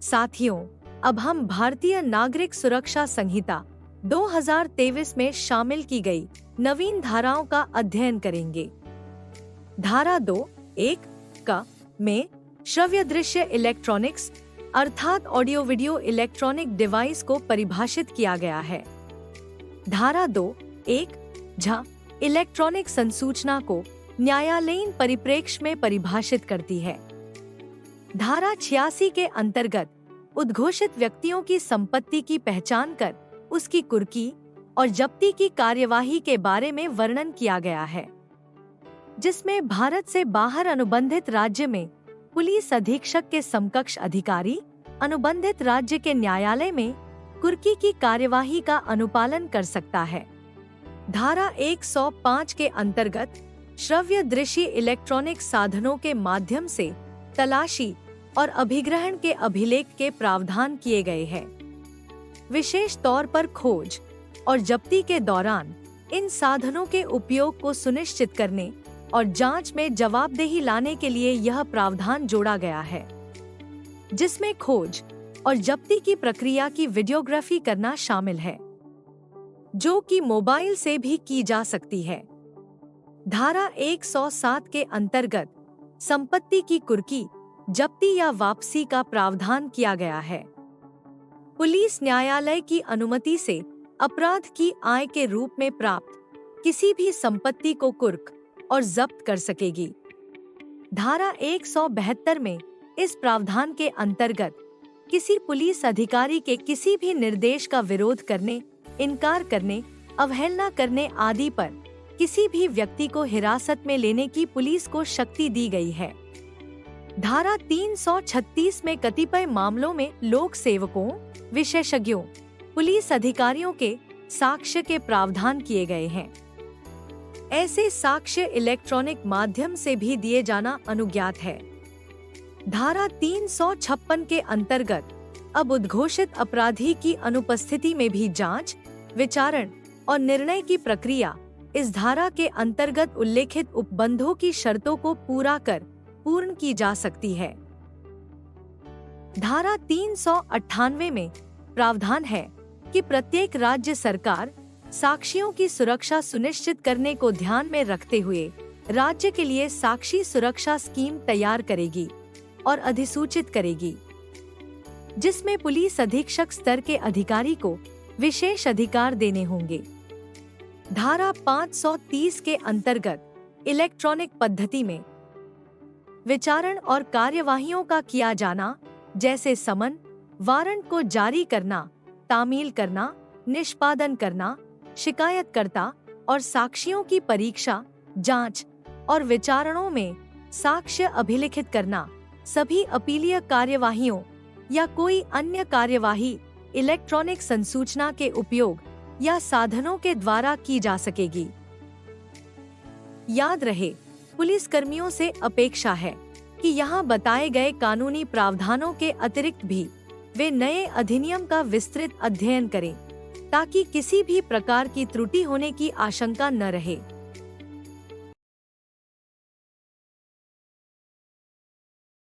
साथियों, अब हम भारतीय नागरिक सुरक्षा संहिता 2023 में शामिल की गई नवीन धाराओं का अध्ययन करेंगे। धारा 2(1) का में श्रव्य दृश्य इलेक्ट्रॉनिक्स अर्थात ऑडियो वीडियो इलेक्ट्रॉनिक डिवाइस को परिभाषित किया गया है। धारा 2(1) झ इलेक्ट्रॉनिक संसूचना को न्यायालयीन परिप्रेक्ष्य में परिभाषित करती है। धारा 86 के अंतर्गत उद्घोषित व्यक्तियों की संपत्ति की पहचान कर उसकी कुर्की और जब्ती की कार्यवाही के बारे में वर्णन किया गया है, जिसमें भारत से बाहर अनुबंधित राज्य में पुलिस अधीक्षक के समकक्ष अधिकारी अनुबंधित राज्य के न्यायालय में कुर्की की कार्यवाही का अनुपालन कर सकता है। धारा 105 के अंतर्गत श्रव्य दृश्य इलेक्ट्रॉनिक साधनों के माध्यम से तलाशी और अभिग्रहण के अभिलेख के प्रावधान किए गए हैं। विशेष तौर पर खोज और जब्ती के दौरान इन साधनों के उपयोग को सुनिश्चित करने और जांच में जवाबदेही लाने के लिए यह प्रावधान जोड़ा गया है, जिसमें खोज और जब्ती की प्रक्रिया की वीडियोग्राफी करना शामिल है, जो कि मोबाइल से भी की जा सकती है। धारा 107 के अंतर्गत संपत्ति की कुर्की, जब्ती या वापसी का प्रावधान किया गया है। पुलिस न्यायालय की अनुमति से अपराध की आय के रूप में प्राप्त किसी भी संपत्ति को कुर्क और जब्त कर सकेगी। धारा 172 में इस प्रावधान के अंतर्गत किसी पुलिस अधिकारी के किसी भी निर्देश का विरोध करने, इनकार करने, अवहेलना करने आदि पर किसी भी व्यक्ति को हिरासत में लेने की पुलिस को शक्ति दी गई है। धारा 336 में कतिपय मामलों में लोक सेवकों, विशेषज्ञों, पुलिस अधिकारियों के साक्ष्य के प्रावधान किए गए हैं। ऐसे साक्ष्य इलेक्ट्रॉनिक माध्यम से भी दिए जाना अनुज्ञात है। धारा 356 के अंतर्गत अब उद्घोषित अपराधी की अनुपस्थिति में भी जांच, विचारण और निर्णय की प्रक्रिया इस धारा के अंतर्गत उल्लेखित उपबंधों की शर्तों को पूरा कर पूर्ण की जा सकती है। धारा 398 में प्रावधान है कि प्रत्येक राज्य सरकार साक्षियों की सुरक्षा सुनिश्चित करने को ध्यान में रखते हुए राज्य के लिए साक्षी सुरक्षा स्कीम तैयार करेगी और अधिसूचित करेगी, जिसमें पुलिस अधीक्षक स्तर के अधिकारी को विशेष अधिकार देने होंगे। धारा 530 के अंतर्गत इलेक्ट्रॉनिक पद्धति में विचारण और कार्यवाहियों का किया जाना, जैसे समन, वारंट को जारी करना, तामील करना, निष्पादन करना, शिकायतकर्ता और साक्षियों की परीक्षा, जांच और विचारणों में साक्ष्य अभिलिखित करना, सभी अपीलीय कार्यवाहियों या कोई अन्य कार्यवाही इलेक्ट्रॉनिक संसूचना के उपयोग या साधनों के द्वारा की जा सकेगी। याद रहे, पुलिस कर्मियों से अपेक्षा है कि यहाँ बताए गए कानूनी प्रावधानों के अतिरिक्त भी वे नए अधिनियम का विस्तृत अध्ययन करें, ताकि किसी भी प्रकार की त्रुटि होने की आशंका न रहे।